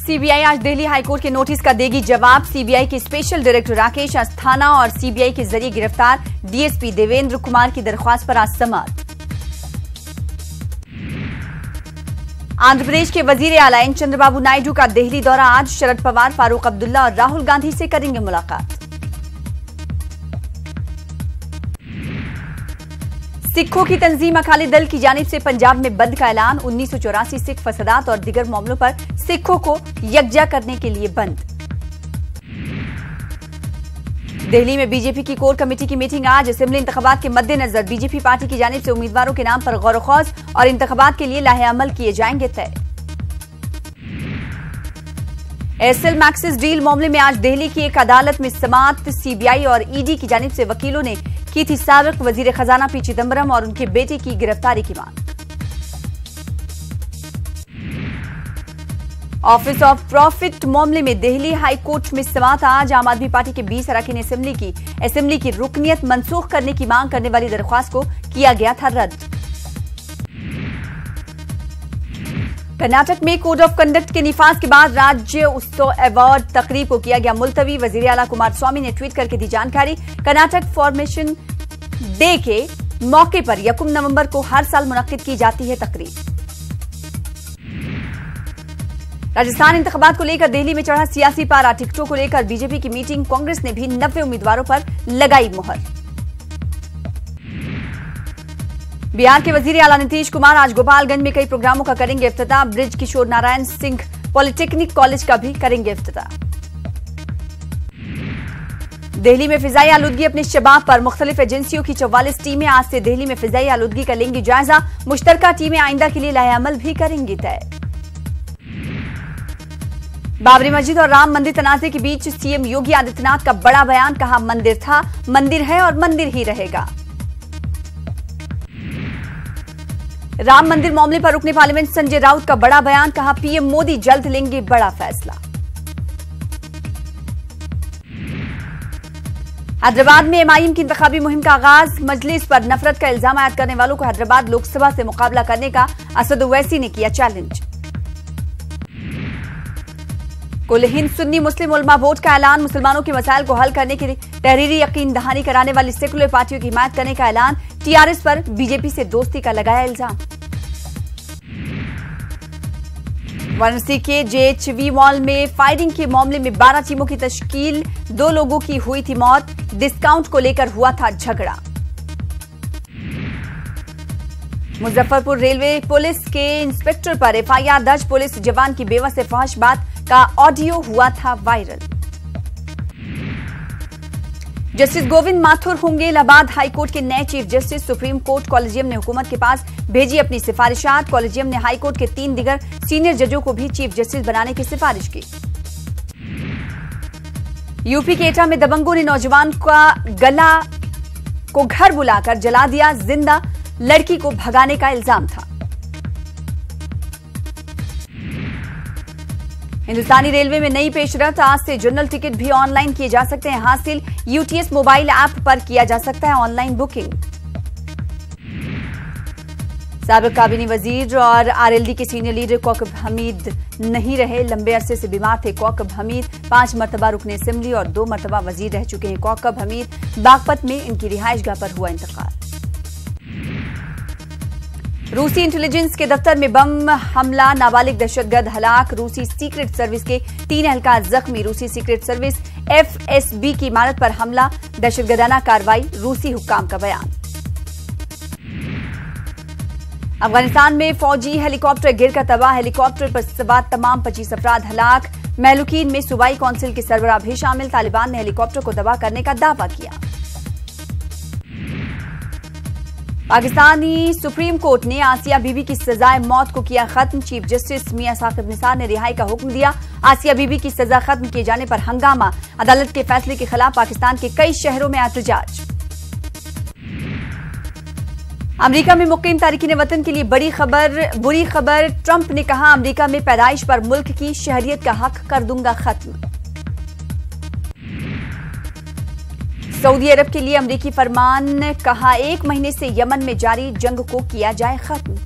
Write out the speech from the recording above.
CBI आज Delhi high court के notice का देगी जवाब। सीबीआई के स्पेशल डायरेक्टर राकेश अस्थाना और सीबीआई के जरिए गिरफ्तार डीएसपी देवेंद्र कुमार की दरख्वास्त पर आज समाअत। आंध्र प्रदेश के वजीर आला एन चंद्रबाबू नायडू का दिल्ली दौरा आज। शरद पवार, फारूक अब्दुल्ला और राहुल गांधी से करेंगे मुलाकात। सिखों की तंजीम अकाली दल की जानिब से पंजाब में बंद का ऐलान। 1984 सिख फसादात और दीगर मामलों पर सिखों को यकजा करने के लिए बंद। दिल्ली में बीजेपी की कोर कमेटी की मीटिंग आज। असेंबली इंतखाबात के मद्देनजर बीजेपी पार्टी की जानिब से उम्मीदवारों के नाम पर गौर खौज और इंतखाबात के लिए लाहे अमल किए जाएंगे तय। एयरसेल मैक्सिस डील मामले में आज दिल्ली की एक अदालत में समाअत। सीबीआई और ईडी की जानिब से वकीलों ने की थी साबिक वजीर खजाना पी चिदंबरम और उनके बेटे की गिरफ्तारी की मांग। ऑफिस ऑफ प्रॉफिट मामले में दिल्ली हाई कोर्ट में समाअत आज। आम आदमी पार्टी के 20 अरकान असेंबली की रुकनियत मंसूख करने की मांग करने वाली दरख्वास्त को किया गया था रद्द। कर्नाटक में कोड ऑफ कंडक्ट के निफाज के बाद राज्य उत्सव अवार्ड तकरीब को किया गया मुलतवी। वजीर आला कुमारस्वामी ने ट्वीट करके दी जानकारी। कर्नाटक फॉर्मेशन डे के मौके पर 1 नवंबर को हर साल मुनक्किद की जाती है तकरीब। राजस्थान इंतखाबात को लेकर दिल्ली में चढ़ा सियासी पारा। टिकटों को लेकर बीजेपी की मीटिंग। कांग्रेस ने भी 90 उम्मीदवारों पर लगाई मुहर। बिहार के वजीर आला नीतीश कुमार आज गोपालगंज में कई प्रोग्रामों का करेंगे इफ्तिताह। ब्रिज किशोर नारायण सिंह पॉलिटेक्निक कॉलेज का भी करेंगे इफ्तिताह। दिल्ली में फिजाई आलूदगी अपने शबाब पर। मुख्तलिफ एजेंसियों की 44 टीमें आज से दिल्ली में फिजाई आलूदगी का लेंगी जायजा। मुश्तरका टीमें आइंदा के लिए लाहे अमल भी करेंगी तय। बाबरी मस्जिद और राम मंदिर तनाजे के बीच सीएम योगी आदित्यनाथ का बड़ा बयान। कहा मंदिर था, मंदिर है और मंदिर ही रहेगा। राम मंदिर मामले पर रुकने पार्लियामेंट संजय राउत का बड़ा बयान। कहा पीएम मोदी जल्द लेंगे बड़ा फैसला। हैदराबाद में एमआईएम की इंतखाबी मुहिम का आगाज। मजलिस पर नफरत का इल्जाम आयद करने वालों को हैदराबाद लोकसभा से मुकाबला करने का असद ओवैसी ने किया चैलेंज। कुल हिंद सुन्नी मुस्लिम उलमा वोट का ऐलान। मुसलमानों के मसाइल को हल करने के लिए तहरीरी यकीन दहानी कराने वाली सेकुलर पार्टियों की हिमायत करने का ऐलान। टीआरएस पर बीजेपी से दोस्ती का लगाया इल्जाम। वाराणसी के जेएचवी मॉल में फायरिंग के मामले में 12 टीमों की तश्कील। 2 लोगों की हुई थी मौत। डिस्काउंट को लेकर हुआ था झगड़ा। मुजफ्फरपुर रेलवे पुलिस के इंस्पेक्टर पर एफआईआर दर्ज। पुलिस जवान की बेवा से फहश बात का ऑडियो हुआ था वायरल। जस्टिस गोविंद माथुर होंगे इलाहाबाद हाईकोर्ट के नए chief justice. Supreme court collegium ने हुकूमत के पास भेजी अपनी सिफारिशात। कॉलेजियम ने हाईकोर्ट के 3 दिगर सीनियर जजों को भी चीफ जस्टिस बनाने की सिफारिश की। यूपी के एटा में दबंगों ने नौजवान का गला को घर बुलाकर जला दिया जिंदा। लड़की को भगाने का इल्जाम था। हिंदुस्तानी रेलवे में नई पेशरफ्त। आज से जनरल टिकट भी ऑनलाइन किए जा सकते हैं हासिल। यूटीएस मोबाइल ऐप पर किया जा सकता है ऑनलाइन बुकिंग। साबिक काबीना वजीर और आरएलडी के सीनियर लीडर कौकब हमीद नहीं रहे। लंबे अरसे से बीमार थे कौकब हमीद। 5 मरतबा रुकने असेंबली और 2 मरतबा वजीर रह चुके हैं कौकब हमीद। बागपत में इनकी रिहाइशगाह पर हुआ इंतकाल। रूसी इंटेलिजेंस के दफ्तर में बम हमला। नाबालिग दहशतगर्द हलाक। रूसी सीक्रेट सर्विस के 3 एहलकार जख्मी। रूसी सीक्रेट सर्विस एफएसबी की इमारत पर हमला। दहशतगर्दाना कार्रवाई। रूसी हुक्काम का बयान। अफगानिस्तान में फौजी हेलीकॉप्टर गिरकर तबाह। हेलीकॉप्टर पर सवार तमाम 25 अफराद हलाक। महलूकीन में सूबाई काउंसिल के सरबराह भी शामिल। तालिबान ने हेलीकॉप्टर को तबाह करने का दावा किया। पाकिस्तानी सुप्रीम कोर्ट ने आसिया बीबी की सजाए मौत को किया खत्म। चीफ जस्टिस मियां साकिब निसार ने रिहाई का हुक्म दिया। आसिया बीबी की सजा खत्म किए जाने पर हंगामा। अदालत के फैसले के खिलाफ पाकिस्तान के कई शहरों में एहतजाज। अमेरिका में मुकीम तारिकीन वतन के लिए बुरी खबर। ट्रंप ने कहा अमेरिका में पैदाइश पर मुल्क की शहरियत का हक कर दूंगा खत्म। सऊदी अरब के लिए अमेरिकी फरमान। कहा 1 महीने से यमन में जारी जंग को किया जाए खत्म।